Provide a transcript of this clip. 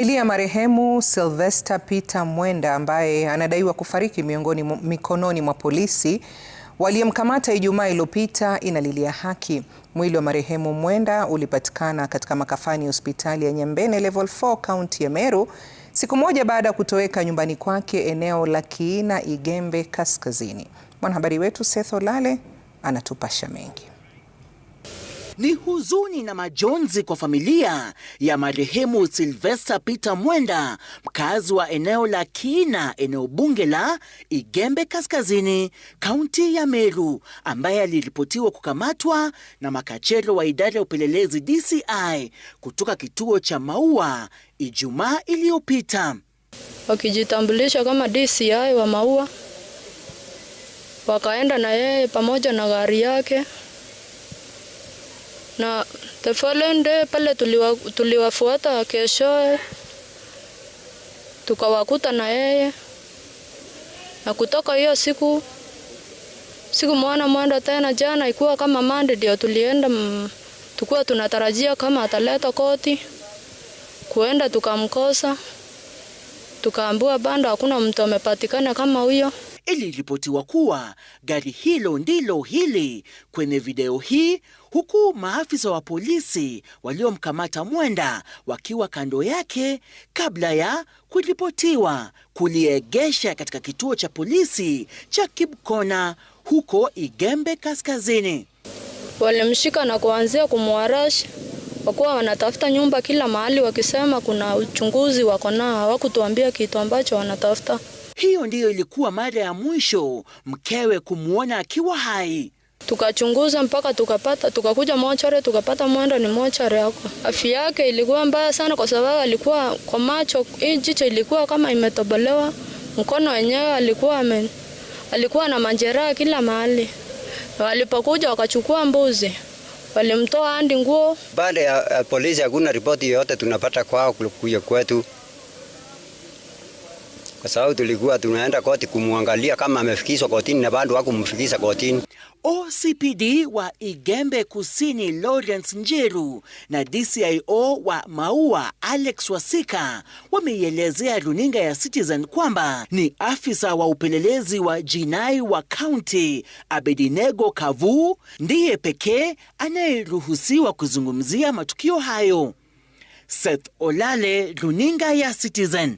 Familia ya marehemu Sylvester Peter Mwenda ambaye anadaiwa kufariki mikononi mwa polisi waliomkamata Ijumaa iliyopita inalilia haki. Mwili wa marehemu Mwenda ulipatikana katika makafani ya hospitali ya Nyambene Level 4 kaunti ya Meru siku moja baada ya kutoweka nyumbani kwake eneo la Kiina, Igembe Kaskazini. Mwanahabari wetu Seth Olale anatupasha mengi. Ni huzuni na majonzi kwa familia ya marehemu Sylvester Peter Mwenda, mkazi wa eneo la Kiina, eneo bunge la Igembe Kaskazini, kaunti ya Meru, ambaye aliripotiwa kukamatwa na makachero wa idara ya upelelezi DCI kutoka kituo cha Maua Ijumaa iliyopita. Wakijitambulisha kama DCI wa Maua, wakaenda na yeye pamoja na gari yake. Na the following day pale tuliwafuata kesho, tukawakuta na yeye. Na kutoka hiyo siku muona Mwenda tena. Jana ikuwa kama Monday ndio tulienda, tukua tunatarajia kama ataleta koti. Kuenda tukamkosa, tukaambiwa bado hakuna mtu amepatikana kama huyo. Iliripotiwa kuwa gari hilo ndilo hili kwenye video hii, huku maafisa wa polisi waliomkamata Mwenda wakiwa kando yake kabla ya kuripotiwa kuliegesha katika kituo cha polisi cha Kibkona huko Igembe Kaskazini. Walimshika na kuanzia kumwarash, wakuwa wanatafuta nyumba kila mahali wakisema kuna uchunguzi wako nao, hawakutuambia kitu ambacho wanatafuta. Hiyo ndiyo ilikuwa mara ya mwisho mkewe kumuona akiwa hai. Tukachunguza mpaka tukakuja mochare, tukapata Mwenda ni mochare yako. Afya yake ilikuwa mbaya sana kwa sababu alikuwa kwa macho, hii jicho ilikuwa kama imetobolewa, mkono wenyewe alikuwa na majeraha kila mahali. Walipokuja wakachukua mbuzi, walimtoa hadi nguo. Baada ya polisi hakuna ripoti yoyote tunapata kwao kuja kwetu, kwa sababu tulikuwa tunaenda koti kumwangalia kama amefikishwa kotini na bado hakumfikisha kotini. OCPD wa Igembe Kusini Lawrence Njeru na DCIO wa Maua Alex Wasika wameielezea runinga ya Citizen kwamba ni afisa wa upelelezi wa jinai wa kaunti Abednego Kavu ndiye pekee anayeruhusiwa kuzungumzia matukio hayo. Seth Olale, runinga ya Citizen.